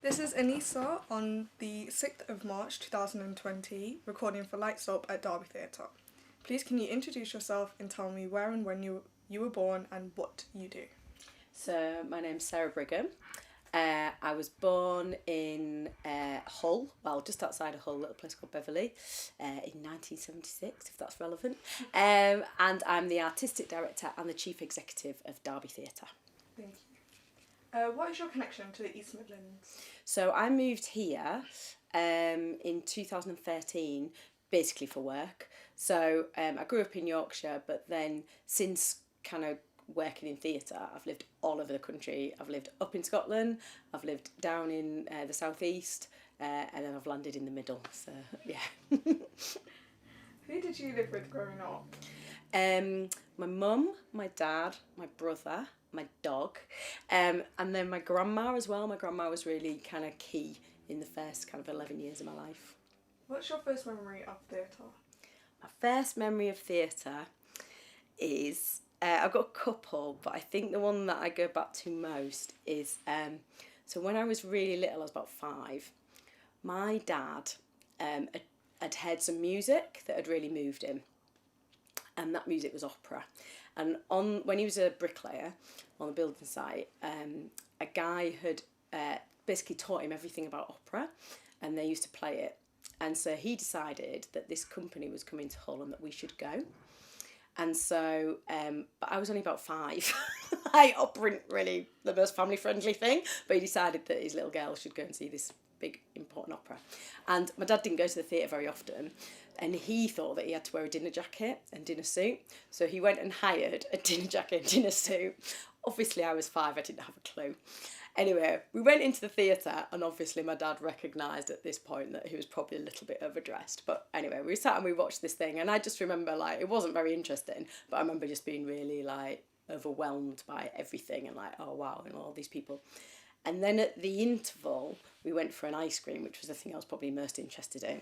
This is Anisa on the 6th of March 2020, recording for Lights Up at Derby Theatre. Please can you introduce yourself and tell me where and when you were born and what you do? So my name's Sarah Brigham. I was born in Hull, well, just outside of Hull, a little place called Beverley, in 1976, if that's relevant. And I'm the artistic director and the chief executive of Derby Theatre. Thank you. What is your connection to the East Midlands? So I moved here in 2013, basically for work. So I grew up in Yorkshire, but then since kind of working in theatre, I've lived all over the country. I've lived up in Scotland, I've lived down in the southeast, and then I've landed in the middle. So yeah. Who did you live with growing up? My mum, my dad, my brother, my dog, and then my grandma as well. My grandma was really kind of key in the first kind of 11 years of my life. What's your first memory of theatre? My first memory of theatre is, I've got a couple, but I think the one that I go back to most is, so when I was really little, I was about 5, my dad had heard some music that had really moved him, and that music was opera. And when he was a bricklayer on the building site, a guy had basically taught him everything about opera, and they used to play it. And so he decided that this company was coming to Hull and that we should go. And so, but I was only about 5. Opera isn't really the most family-friendly thing, but he decided that his little girl should go and see this big, important opera. And my dad didn't go to the theatre very often, and he thought that he had to wear a dinner jacket and dinner suit. So he went and hired a dinner jacket and dinner suit. Obviously, I was 5, I didn't have a clue. Anyway, we went into the theatre, and obviously my dad recognised at this point that he was probably a little bit overdressed. But anyway, we sat and we watched this thing, and I just remember, like, it wasn't very interesting, but I remember just being really, like, overwhelmed by everything and, like, oh, wow, and all these people. And then at the interval, we went for an ice cream, which was the thing I was probably most interested in.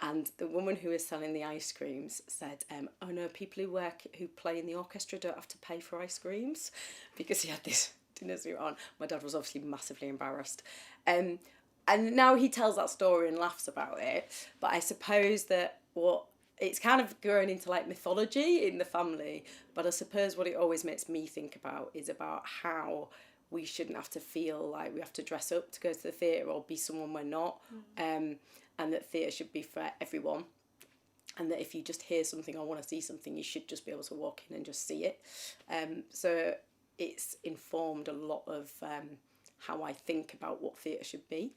And the woman who was selling the ice creams said, oh no, people who play in the orchestra don't have to pay for ice creams, because he had this dinner suit on. My dad was obviously massively embarrassed. And now he tells that story and laughs about it. But I suppose that it's kind of grown into like mythology in the family. But I suppose what it always makes me think about is about how we shouldn't have to feel like we have to dress up to go to the theatre or be someone we're not. And that theatre should be for everyone. And that if you just hear something or want to see something, you should just be able to walk in and just see it. So it's informed a lot of how I think about what theatre should be.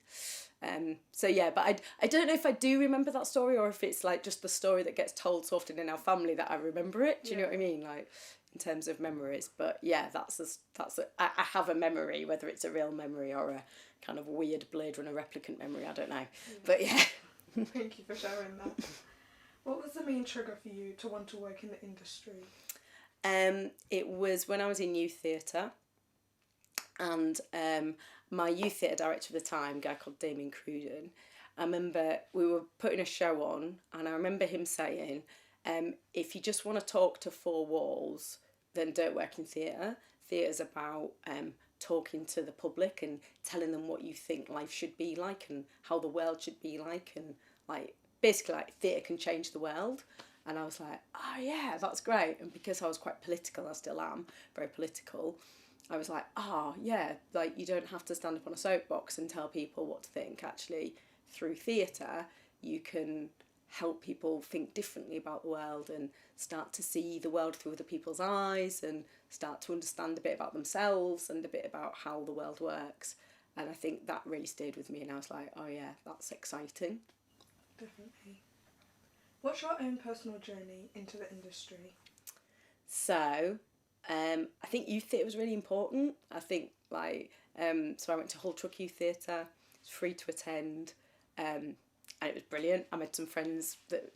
So yeah, but I don't know if I do remember that story or if it's like just the story that gets told so often in our family that I remember it. Do you know what I mean? Like in terms of memories. But yeah, I have a memory, whether it's a real memory or a kind of weird Blade Runner replicant memory, I don't know. But yeah. Thank you for sharing that. What was the main trigger for you to want to work in the industry? It was when I was in youth theatre, and my youth theatre director at the time, a guy called Damien Cruden, I remember we were putting a show on, and I remember him saying, if you just want to talk to 4 walls, then don't work in theatre. Theatre's about talking to the public and telling them what you think life should be like and how the world should be like, and like basically like theatre can change the world. And I was like, oh yeah, that's great. And because I was quite political, I still am very political, I was like, oh yeah, like you don't have to stand up on a soapbox and tell people what to think. Actually, through theatre, you can help people think differently about the world and start to see the world through other people's eyes and start to understand a bit about themselves and a bit about how the world works. And I think that really stayed with me, and I was like, oh yeah, that's exciting. Definitely. What's your own personal journey into the industry? So, I think youth theatre was really important. I think so I went to Hull Truck Youth Theatre. It's free to attend, and it was brilliant. I made some friends that,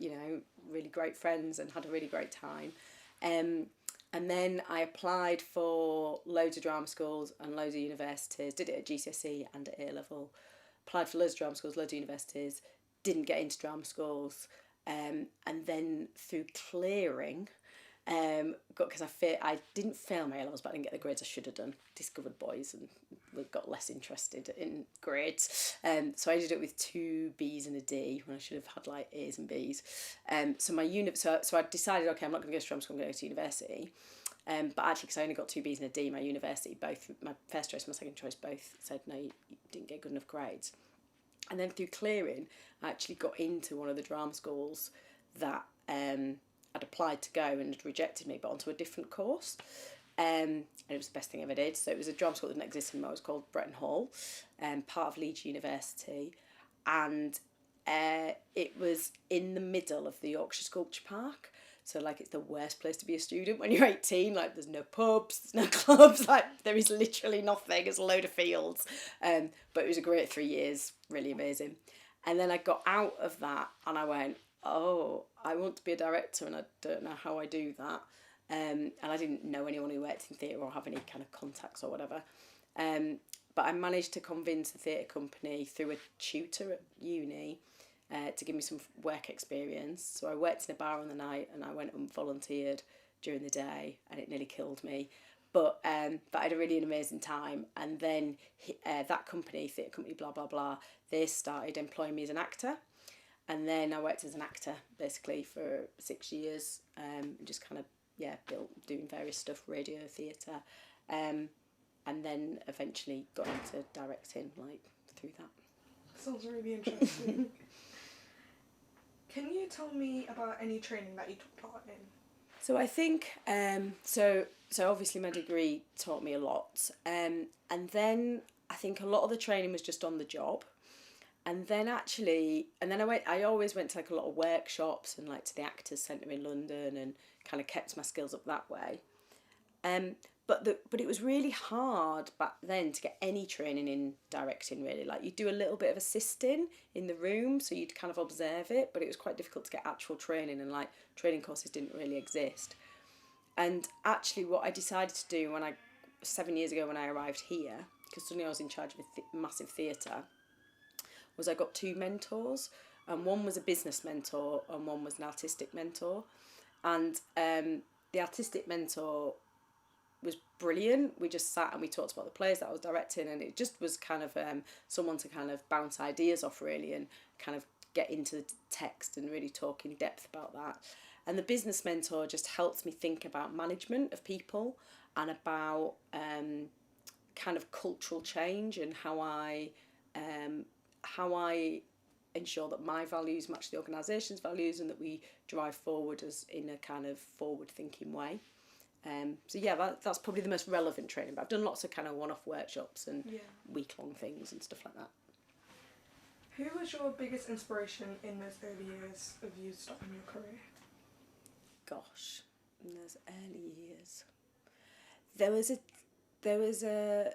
really great friends, and had a really great time. And then I applied for loads of drama schools and loads of universities. Did it at GCSE and at A level. Applied for loads of drama schools, loads of universities. Didn't get into drama schools. And then through clearing, Because I didn't fail my A-levels, but I didn't get the grades I should have done. Discovered boys and got less interested in grades. So I ended up with 2 Bs and a D when I should have had like A's and Bs. So I decided, okay, I'm not going to go to drama school, I'm going to go to university. But actually, because I only got 2 Bs and a D, my university, both my first choice and my second choice, both said no, you didn't get good enough grades. And then through clearing, I actually got into one of the drama schools that I'd applied to go and had rejected me, but onto a different course. And it was the best thing I ever did. So it was a drama school that didn't exist anymore. It was called Bretton Hall, part of Leeds University. And it was in the middle of the Yorkshire Sculpture Park. So, like, it's the worst place to be a student when you're 18. Like, there's no pubs, there's no clubs. Like, there is literally nothing. It's a load of fields. But it was a great 3 years. Really amazing. And then I got out of that and I went, oh, I want to be a director and I don't know how I do that. And I didn't know anyone who worked in theatre or have any kind of contacts or whatever. But I managed to convince the theatre company through a tutor at uni to give me some work experience. So I worked in a bar on the night and I went and volunteered during the day and it nearly killed me. But I had a really amazing time. And then that company, theatre company, blah, blah, blah, they started employing me as an actor. And then I worked as an actor basically for 6 years and just kind of, built doing various stuff, radio, theatre. And then eventually got into directing through that. Sounds really interesting. Can you tell me about any training that you took part in? So I think, so obviously my degree taught me a lot. And then I think a lot of the training was just on the job. And then I always went to like a lot of workshops and like to the Actors Centre in London and kind of kept my skills up that way. But it was really hard back then to get any training in directing, really. Like, you'd do a little bit of assisting in the room, so you'd kind of observe it, but it was quite difficult to get actual training, and like training courses didn't really exist. And actually what I decided to do 7 years ago when I arrived here, because suddenly I was in charge of a massive theatre, was I got 2 mentors, and one was a business mentor and one was an artistic mentor. And the artistic mentor was brilliant. We just sat and we talked about the plays that I was directing, and it just was kind of someone to kind of bounce ideas off, really, and kind of get into the text and really talk in depth about that. And the business mentor just helped me think about management of people and about kind of cultural change and how I ensure that my values match the organisation's values and that we drive forward as in a kind of forward-thinking way. That's probably the most relevant training, but I've done lots of kind of one-off workshops and week-long things and stuff like that. Who was your biggest inspiration in those early years of you starting your career? Gosh, in those early years, there was a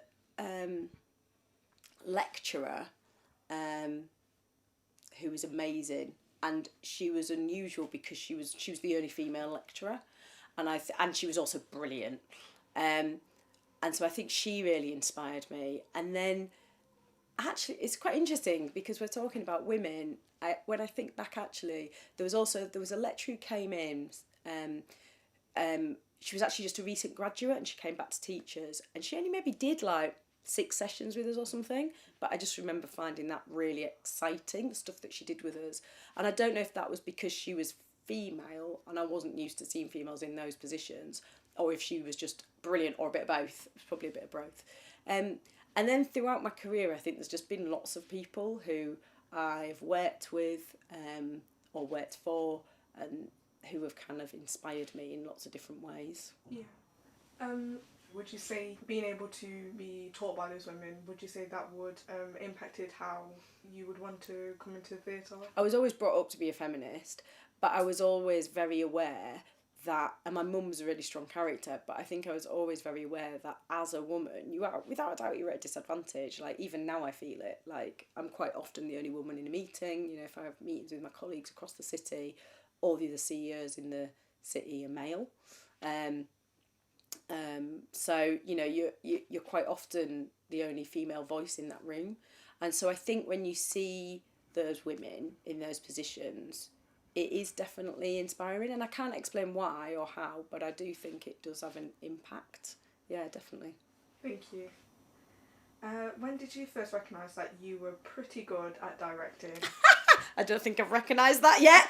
lecturer who was amazing, and she was unusual because she was the only female lecturer. And she was also brilliant. And so I think she really inspired me. And then, actually, it's quite interesting because we're talking about women. When I think back, actually, there was a lecturer who came in. She was actually just a recent graduate and she came back to teachers. And she only maybe did like 6 sessions with us or something. But I just remember finding that really exciting, the stuff that she did with us. And I don't know if that was because she was female and I wasn't used to seeing females in those positions, or if she was just brilliant, or a bit of both. It was probably a bit of both. And then throughout my career, I think there's just been lots of people who I've worked with or worked for and who have kind of inspired me in lots of different ways. Yeah. Would you say being able to be taught by those women, would you say that would impacted how you would want to come into theatre? I was always brought up to be a feminist, but I was always very aware that, and my mum's a really strong character, but I think I was always very aware that as a woman, you are, without a doubt, you're at a disadvantage. Like, even now I feel it. Like, I'm quite often the only woman in a meeting. You know, if I have meetings with my colleagues across the city, all the other CEOs in the city are male. So, you know, you're quite often the only female voice in that room. And so I think when you see those women in those positions, it is definitely inspiring, and I can't explain why or how, but I do think it does have an impact. Yeah, definitely. Thank you. When did you first recognise that you were pretty good at directing? I don't think I've recognised that yet.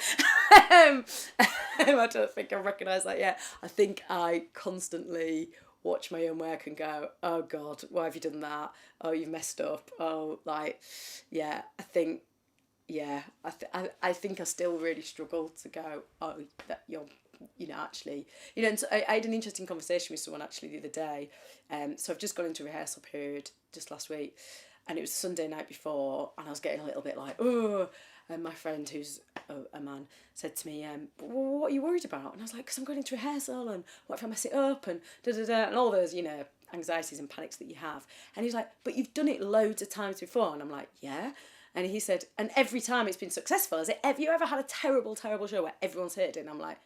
I don't think I've recognised that yet. I think I constantly watch my own work and go, oh God, why have you done that? Oh, you've messed up. Oh, like, yeah, I think I still really struggle to go, oh, that you're, actually, and so I had an interesting conversation with someone actually the other day. So I've just gone into rehearsal period just last week, and it was Sunday night before, and I was getting a little bit like, oh, and my friend who's a man said to me, well, what are you worried about? And I was like, because I'm going into rehearsal, and what if I mess it up, and da-da-da, and all those, anxieties and panics that you have. And he's like, but you've done it loads of times before. And I'm like, yeah. And he said, and every time it's been successful. Have you ever had a terrible, terrible show where everyone's hated it? And I'm like,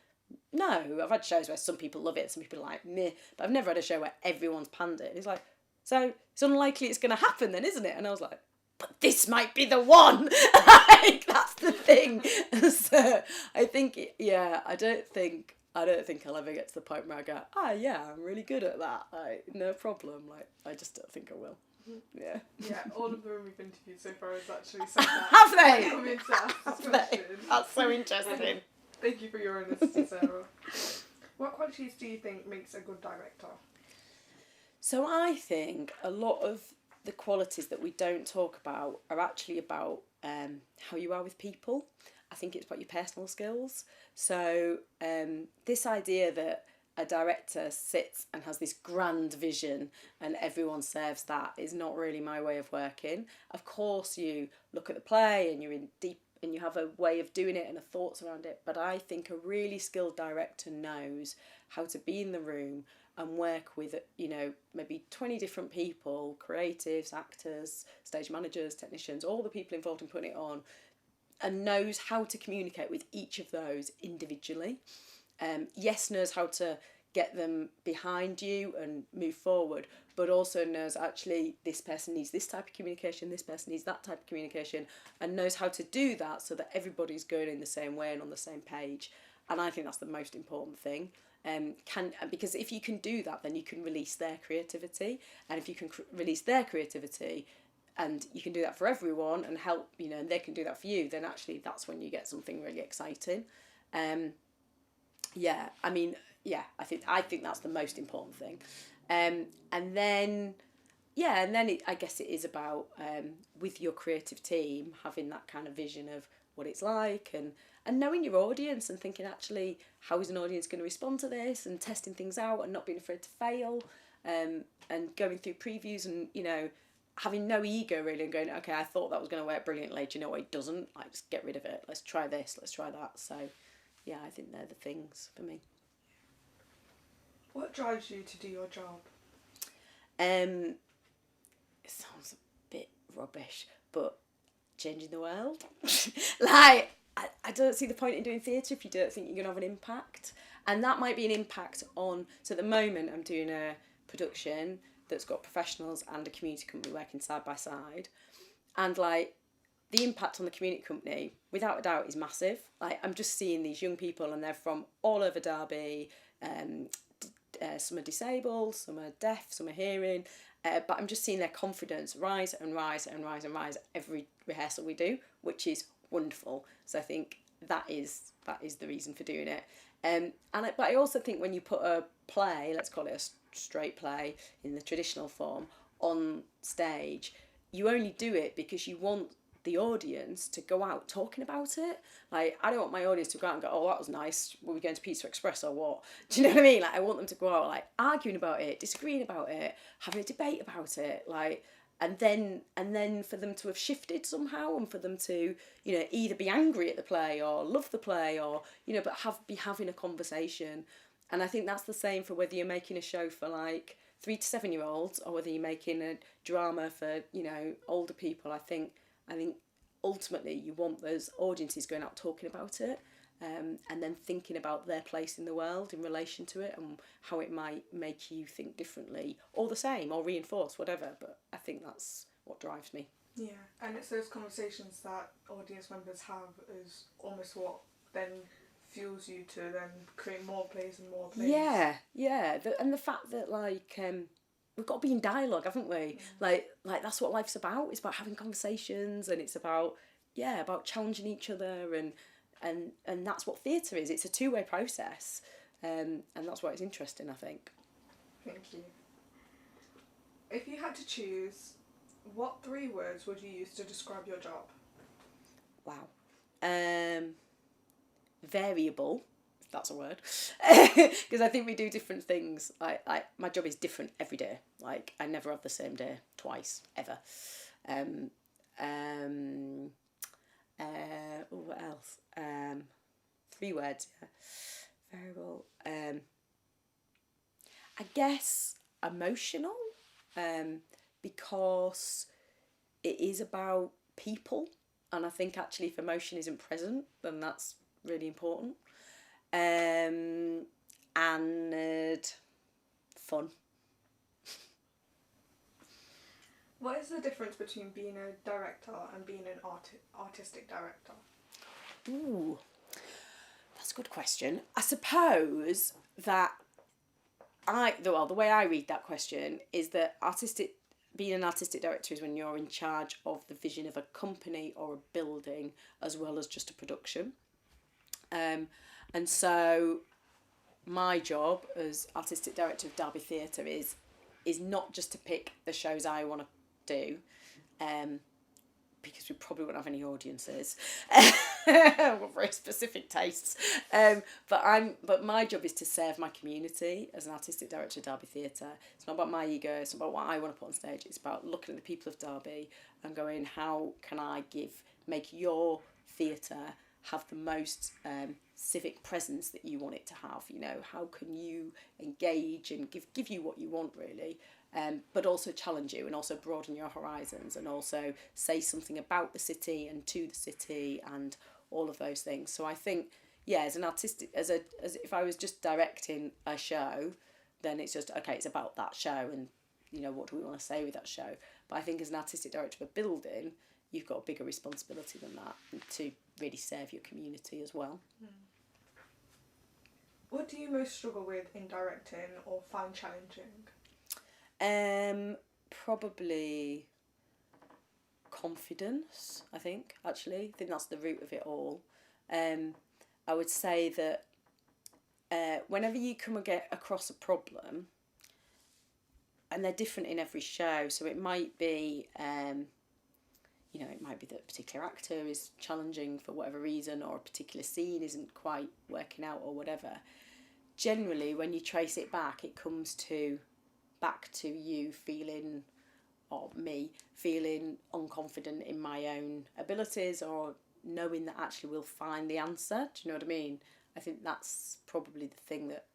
no, I've had shows where some people love it, some people are like, meh, but I've never had a show where everyone's panned it. And he's like, so it's unlikely it's going to happen then, isn't it? And I was like, but this might be the one. Like, that's the thing. So I think, I don't think I'll ever get to the point where I go, yeah, I'm really good at that. Like, no problem. Like, I just don't think I will. Yeah. Yeah, all of the women we've interviewed so far has actually said that. Have they? Come in to ask this question. That's so interesting. Thank you for your honesty, Sarah. What qualities do you think makes a good director? So I think a lot of the qualities that we don't talk about are actually about how you are with people. I think it's about your personal skills. So this idea that a director sits and has this grand vision and everyone serves that is not really my way of working. Of course, you look at the play and you're in deep and you have a way of doing it and a thoughts around it. But I think a really skilled director knows how to be in the room and work with, maybe 20 different people, creatives, actors, stage managers, technicians, all the people involved in putting it on, and knows how to communicate with each of those individually. Yes, knows how to get them behind you and move forward, but also knows actually this person needs this type of communication, this person needs that type of communication, and knows how to do that so that everybody's going in the same way and on the same page. And I think that's the most important thing. Because if you can do that, then you can release their creativity, and if you can release their creativity, and you can do that for everyone and help, and they can do that for you, then actually that's when you get something really exciting. I think that's the most important thing. I guess it is about with your creative team having that kind of vision of what it's like and knowing your audience and thinking actually how is an audience going to respond to this, and testing things out and not being afraid to fail, and going through previews and having no ego really and going, okay, I thought that was going to work brilliantly, do you know what, it doesn't, like, just get rid of it, let's try this, let's try that. So yeah, I think they're the things for me. What drives you to do your job? It sounds a bit rubbish, but changing the world. Like, I don't see the point in doing theatre if you don't think you're going to have an impact. And that might be an impact on... So at the moment, I'm doing a production that's got professionals and a community company working side by side. And, like, the impact on the community company, without a doubt, is massive. Like, I'm just seeing these young people and they're from all over Derby. Some are disabled, some are deaf, some are hearing. But I'm just seeing their confidence rise and rise and rise and rise every rehearsal we do, which is wonderful. So I think that is the reason for doing it. But I also think when you put a play, let's call it a straight play in the traditional form, on stage, you only do it because you want the audience to go out talking about it. Like, I don't want my audience to go out and go, oh, that was nice, were we going to Pizza Express or what? Do you know what I mean? Like, I want them to go out, like, arguing about it, disagreeing about it, having a debate about it, like, and then for them to have shifted somehow, and for them to, either be angry at the play or love the play, or, but be having a conversation. And I think that's the same for whether you're making a show for, like, 3 to 7 year olds, or whether you're making a drama for, older people. I think ultimately you want those audiences going out talking about it, and then thinking about their place in the world in relation to it and how it might make you think differently or the same or reinforce, whatever. But I think that's what drives me. Yeah, and it's those conversations that audience members have is almost what then fuels you to then create more plays and more plays. Yeah. And the fact that, like, we've got to be in dialogue, haven't we? Like that's what life's about. It's about having conversations, and it's about challenging each other, and that's what theatre is. It's a two-way process, and that's why it's interesting, I think. Thank you. If you had to choose, what 3 words would you use to describe your job? Wow. Variable, if that's a word, because I think we do different things. My job is different every day. Like, I never have the same day twice ever. What else? 3 words. Yeah. Variable. I guess emotional, because it is about people, and I think actually if emotion isn't present, then that's really important. And fun. What is the difference between being a director and being an artistic director? Ooh, that's a good question. I suppose that the way I read that question is that being an artistic director is when you're in charge of the vision of a company or a building, as well as just a production. And so my job as artistic director of Derby Theatre is not just to pick the shows I want to do, because we probably won't have any audiences. We're very specific tastes. But my job is to serve my community as an artistic director of Derby Theatre. It's not about my ego, it's not about what I want to put on stage, it's about looking at the people of Derby and going, how can I make your theatre have the most civic presence that you want it to have? You know, how can you engage and give you what you want, really, but also challenge you and also broaden your horizons and also say something about the city and to the city and all of those things. So I think, as an artistic, as if I was just directing a show, then it's just, okay, it's about that show and, you know, what do we want to say with that show? But I think as an artistic director of a building, you've got a bigger responsibility than that, and to really serve your community as well. What do you most struggle with in directing or find challenging? Probably confidence, I think, actually. I think that's the root of it all. I would say that whenever you come and get across a problem, and they're different in every show, so it might be... it might be that a particular actor is challenging for whatever reason, or a particular scene isn't quite working out or whatever. Generally, when you trace it back, it comes back to you feeling, or me, feeling unconfident in my own abilities, or knowing that actually we'll find the answer. Do you know what I mean? I think that's probably the thing that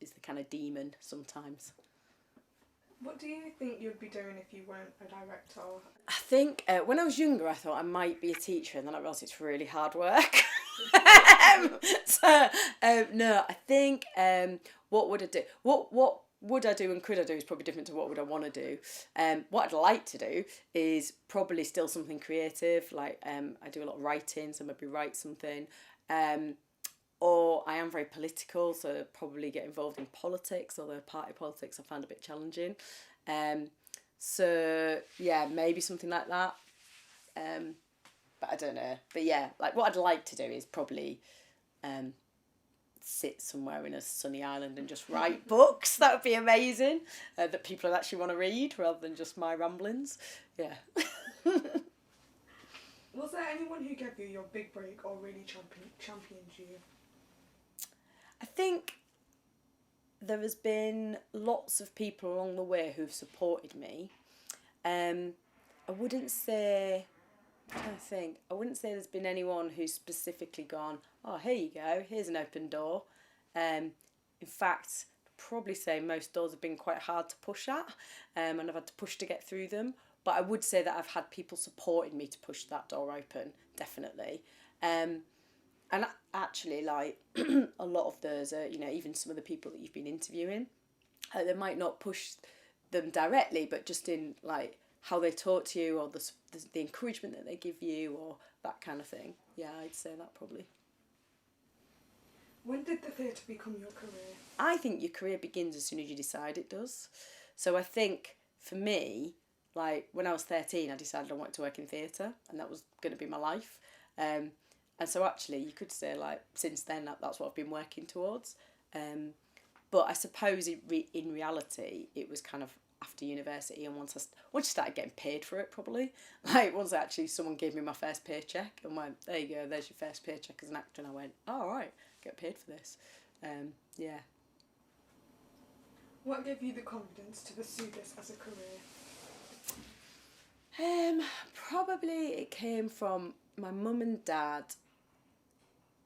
is the kind of demon sometimes. What do you think you'd be doing if you weren't a director? I think when I was younger, I thought I might be a teacher, and then I realised it's really hard work. No, I think what would I do? What would I do and could I do is probably different to what would I want to do. What I'd like to do is probably still something creative, like I do a lot of writing, so maybe write something. Or I am very political, so probably get involved in politics, although party politics I find a bit challenging. So yeah, maybe something like that. But I don't know. But yeah, like what I'd like to do is probably sit somewhere in a sunny island and just write books. That would be amazing. That people would actually want to read rather than just my ramblings. Yeah. Was there anyone who gave you your big break or really championed you? I think there has been lots of people along the way who've supported me. I wouldn't say there's been anyone who's specifically gone, oh, here you go, here's an open door. In fact, I'd probably say most doors have been quite hard to push at, and I've had to push to get through them. But I would say that I've had people supporting me to push that door open, definitely. And actually, like, a lot of those are, even some of the people that you've been interviewing, they might not push them directly, but just in, like, how they talk to you, or the encouragement that they give you, or that kind of thing. Yeah, I'd say that probably. When did the theatre become your career? I think your career begins as soon as you decide it does. So I think for me, like when I was 13, I decided I wanted to work in theatre, and that was going to be my life. And so actually you could say like since then that's what I've been working towards. But I suppose in reality it was kind of after university, and once I started getting paid for it, probably like once actually someone gave me my first paycheck and went, there you go, there's your first paycheck as an actor, and I went, oh, all right, get paid for this. Yeah. What gave you the confidence to pursue this as a career? Probably it came from my mum and dad.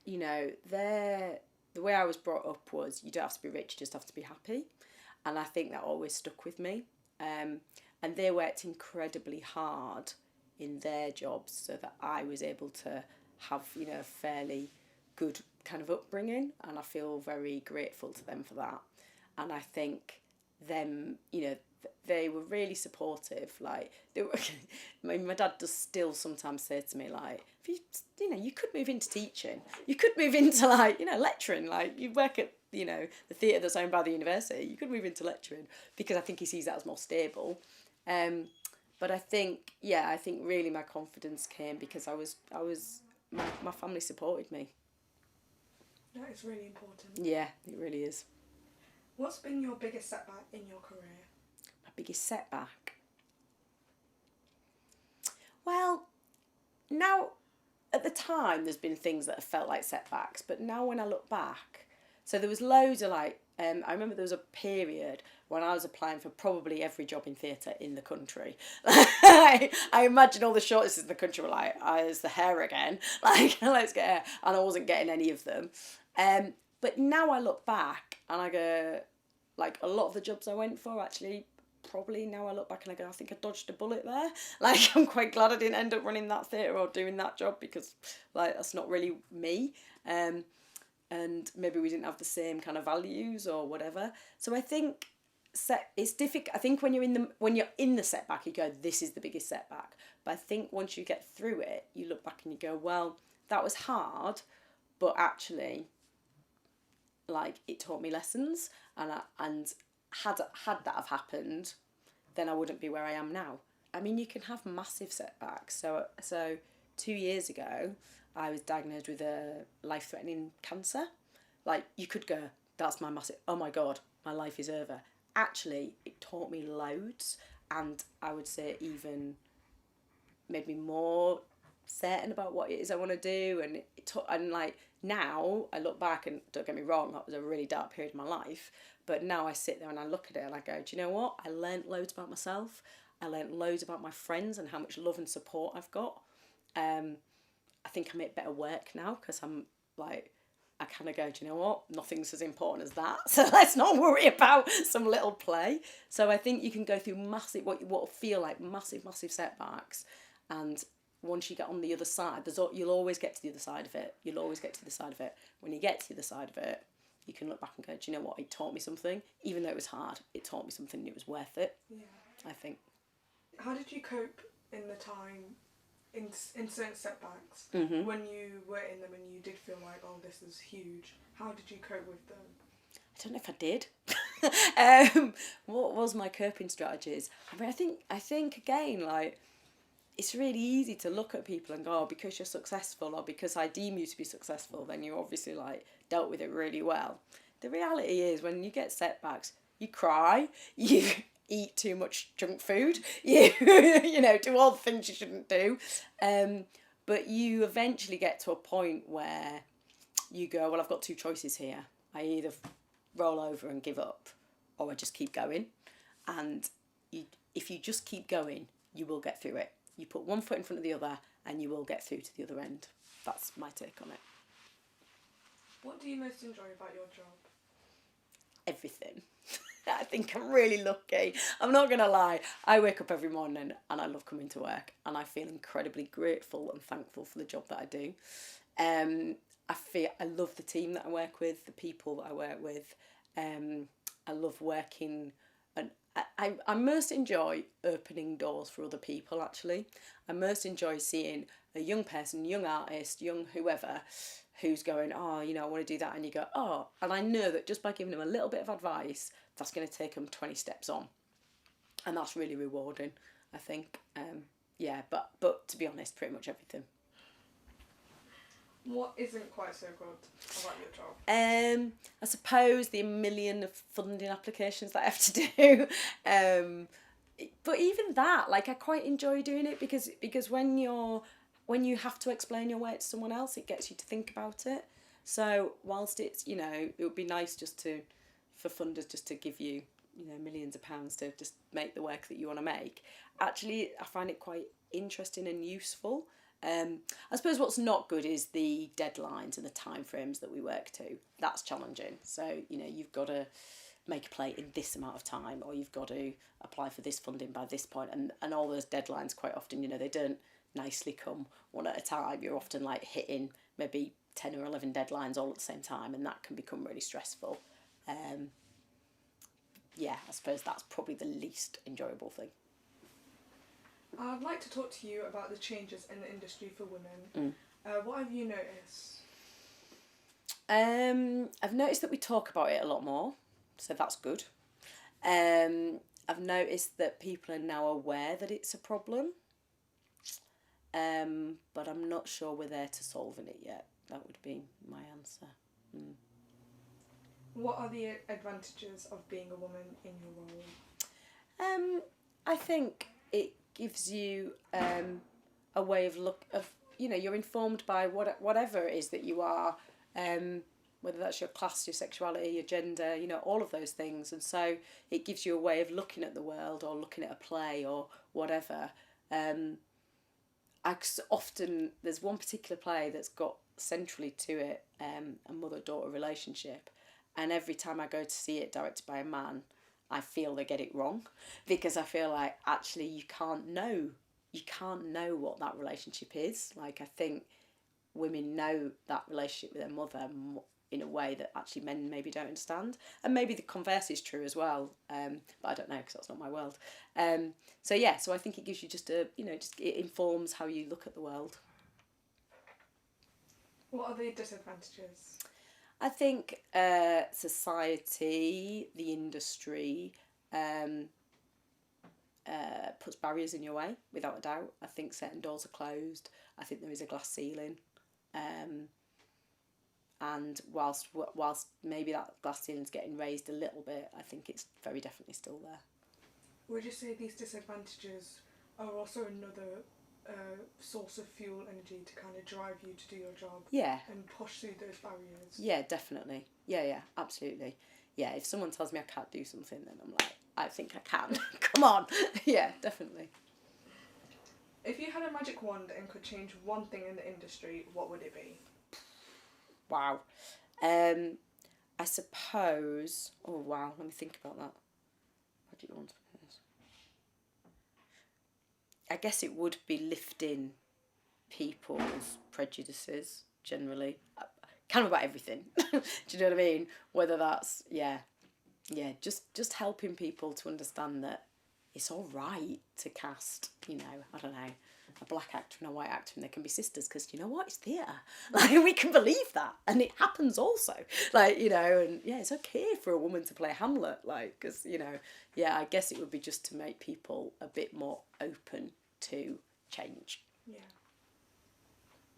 You know, the way I was brought up was you don't have to be rich, you just have to be happy. And I think that always stuck with me. And they worked incredibly hard in their jobs so that I was able to have, you know, a fairly good kind of upbringing. And I feel very grateful to them for that. And I think them, you know, they were really supportive. Like, they were, my dad does still sometimes say to me, like, if you know, you could move into teaching. You could move into, like, you know, lecturing. Like, you work at, you know, the theatre that's owned by the university. You could move into lecturing, because I think he sees that as more stable. But I think really my confidence came because my family supported me. That is really important. Yeah, it really is. What's been your biggest setback in your career? My biggest setback? Well, now, at the time, there's been things that have felt like setbacks, but now when I look back, so there was loads of like, I remember there was a period when I was applying for probably every job in theatre in the country. I imagine all the shortlists in the country were like, it's the hair again, like, let's get hair, and I wasn't getting any of them. But now I look back and I go, like, a lot of the jobs I went for actually, probably now I look back and I go, I think I dodged a bullet there. Like, I'm quite glad I didn't end up running that theatre or doing that job, because, like, that's not really me. And maybe we didn't have the same kind of values or whatever. So I think it's difficult. I think when you're in the setback, you go, this is the biggest setback. But I think once you get through it, you look back and you go, well, that was hard, but actually, like, it taught me lessons, and had that have happened, then I wouldn't be where I am now. I mean, you can have massive setbacks. So 2 years ago, I was diagnosed with a life-threatening cancer. Like, you could go, that's my massive, oh my God, my life is over. Actually, it taught me loads, and I would say even made me more certain about what it is I want to do, and like, now I look back, and don't get me wrong, that was a really dark period of my life, but now I sit there and I look at it and I go, do you know what? I learnt loads about myself. I learnt loads about my friends and how much love and support I've got. I think I make better work now, because I'm like, I kind of go, do you know what? Nothing's as important as that. So let's not worry about some little play. So I think you can go through massive, what will feel like massive setbacks. And once you get on the other side, you'll always get to the other side of it. You'll always get to the side of it. When you get to the other side of it, you can look back and go, do you know what? It taught me something. Even though it was hard, it taught me something and it was worth it. Yeah. I think. How did you cope in the time, in certain setbacks, Mm-hmm. when you were in them and you did feel like, oh, this is huge? How did you cope with them? I don't know if I did. What was my coping strategies? I mean, I think again, like, it's really easy to look at people and go, oh, because you're successful, or because I deem you to be successful, then you obviously, like, dealt with it really well. The reality is, when you get setbacks, you cry, you eat too much junk food, you know, do all the things you shouldn't do, but you eventually get to a point where you go, well, I've got two choices here. I either roll over and give up, or I just keep going. And if you just keep going, you will get through it. You put one foot in front of the other and you will get through to the other end. That's my take on it. What do you most enjoy about your job? Everything. I think I'm really lucky. I'm not going to lie. I wake up every morning and I love coming to work, and I feel incredibly grateful and thankful for the job that I do. I love the team that I work with, the people that I work with. I love working, and I most enjoy opening doors for other people, actually. I most enjoy seeing a young person, young artist, young whoever, who's going, oh, you know, I want to do that, and you go, oh, and I know that just by giving them a little bit of advice, that's going to take them 20 steps on, and that's really rewarding, I think. Yeah, but to be honest, pretty much everything. What isn't quite so good about your job? I suppose the million of funding applications that I have to do. But even that, like, I quite enjoy doing it because when you have to explain your work to someone else, it gets you to think about it. So whilst it's, you know, it would be nice for funders just to give you, you know, millions of pounds to just make the work that you want to make. Actually, I find it quite interesting and useful. I suppose what's not good is the deadlines and the timeframes that we work to. That's challenging. So, you know, you've got to make a play in this amount of time, or you've got to apply for this funding by this point, and all those deadlines quite often, you know, they don't nicely come one at a time. You're often like hitting maybe 10 or 11 deadlines all at the same time, and that can become really stressful. Yeah, I suppose that's probably the least enjoyable thing. I'd like to talk to you about the changes in the industry for women. What have you noticed? I've noticed that we talk about it a lot more, so that's good. I've noticed that people are now aware that it's a problem, but I'm not sure we're there to solving it yet. That would be my answer. What are the advantages of being a woman in your role? I think it gives you a way of you know, you're informed by whatever it is that you are, whether that's your class, your sexuality, your gender, you know, all of those things. And so it gives you a way of looking at the world or looking at a play or whatever. Often, there's one particular play that's got centrally to it a mother-daughter relationship. And every time I go to see it directed by a man, I feel they get it wrong, because I feel like actually you can't know what that relationship is. Like, I think women know that relationship with their mother in a way that actually men maybe don't understand, and maybe the converse is true as well. But I don't know, because that's not my world. So I think it gives you just it informs how you look at the world. What are the disadvantages? I think society, the industry, puts barriers in your way, without a doubt. I think certain doors are closed. I think there is a glass ceiling. And whilst maybe that glass ceiling's getting raised a little bit, I think it's very definitely still there. Would you say these disadvantages are also another source of fuel energy to kind of drive you to do your job? Yeah. And push through those barriers? Yeah, definitely. Yeah, absolutely. Yeah, if someone tells me I can't do something, then I'm like, I think I can. Come on. Yeah, definitely. If you had a magic wand and could change one thing in the industry, what would it be? Wow. I suppose... Oh, wow. Let me think about that. Magic wand. I guess it would be lifting people's prejudices, generally. Kind of about everything. Do you know what I mean? Whether that's... Yeah, just helping people to understand that it's all right to cast, you know, I don't know, a black actor and a white actor, and they can be sisters, because you know what, it's theatre. Like, we can believe that, and it happens also. Like, you know, and yeah, it's okay for a woman to play Hamlet, like, because, you know, yeah, I guess it would be just to make people a bit more open to change. Yeah.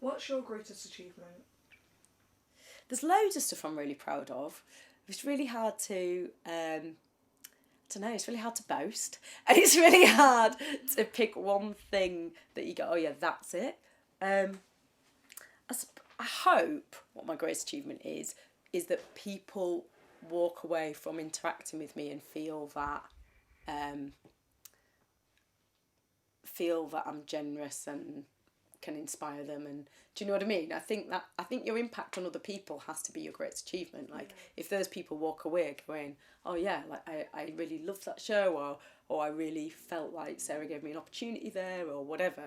What's your greatest achievement? There's loads of stuff I'm really proud of. It's really hard to... it's really hard to boast, and it's really hard to pick one thing that you go, oh yeah, that's it. I hope what my greatest achievement is that people walk away from interacting with me and feel that I'm generous and can inspire them. And do you know what I mean? I think your impact on other people has to be your greatest achievement. Like, if those people walk away going, oh yeah, like I really loved that show, or I really felt like Sarah gave me an opportunity there, or whatever,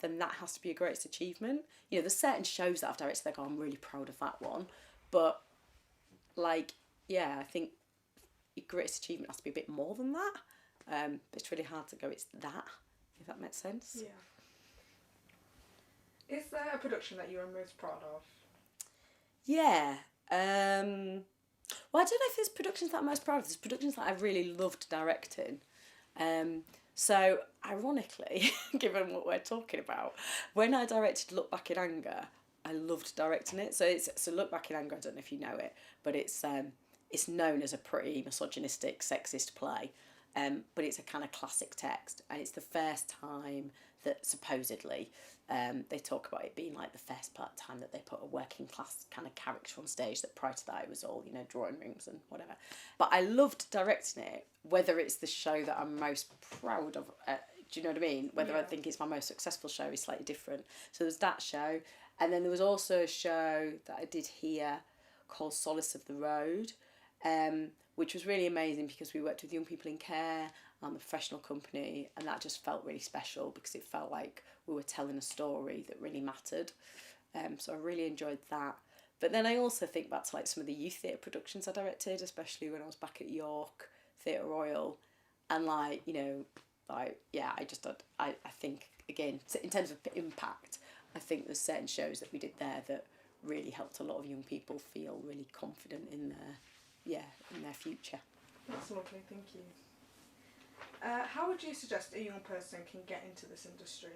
then that has to be your greatest achievement. You know, there's certain shows that I've directed that I go, I'm really proud of that one, but like, yeah, I think your greatest achievement has to be a bit more than that. But it's really hard to go, it's that, if that makes sense. Yeah. Is there a production that you are most proud of? Yeah. Well, I don't know if there's productions that I'm most proud of. There's productions that I've really loved directing. So, ironically, given what we're talking about, when I directed Look Back in Anger, I loved directing it. So Look Back in Anger, I don't know if you know it, but it's known as a pretty misogynistic, sexist play, but it's a kind of classic text, and it's the first time that supposedly they talk about it being like the first time that they put a working class kind of character on stage, that prior to that it was all, you know, drawing rooms and whatever. But I loved directing it, whether it's the show that I'm most proud of, do you know what I mean? Whether I think it's my most successful show is slightly different. So there's that show, and then there was also a show that I did here called Solace of the Road, which was really amazing because we worked with young people in care and the professional company, and that just felt really special because it felt like we were telling a story that really mattered. So I really enjoyed that. But then I also think back to like some of the youth theatre productions I directed, especially when I was back at York Theatre Royal, and like, you know, like, yeah, I think, again, in terms of impact, I think there's certain shows that we did there that really helped a lot of young people feel really confident in their future. That's lovely, thank you. How would you suggest a young person can get into this industry?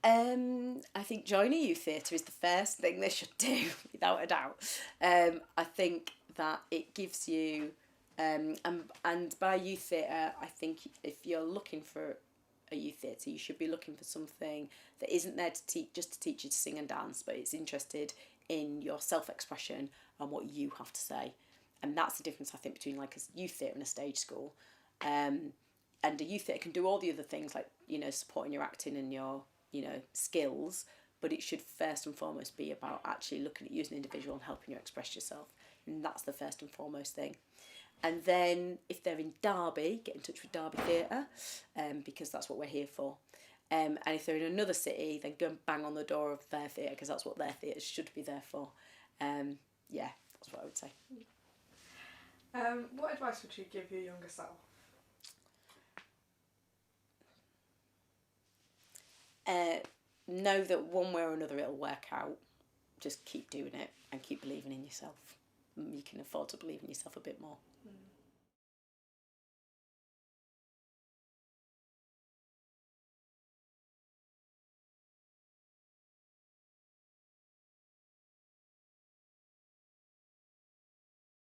I think joining youth theatre is the first thing they should do, without a doubt. I think that it gives you, and by youth theatre, I think if you're looking for a youth theatre, you should be looking for something that isn't there to just to teach you to sing and dance, but it's interested in your self-expression and what you have to say. And that's the difference, I think, between like a youth theatre and a stage school. And a youth theatre can do all the other things, like, you know, supporting your acting and your, you know, skills, but it should first and foremost be about actually looking at you as an individual and helping you express yourself. And that's the first and foremost thing. And then if they're in Derby, get in touch with Derby Theatre, because that's what we're here for. And if they're in another city, then go and bang on the door of their theatre, because that's what their theatre should be there for. Yeah, that's what I would say. What advice would you give your younger self? Know that one way or another it'll work out. Just keep doing it and keep believing in yourself. You can afford to believe in yourself a bit more.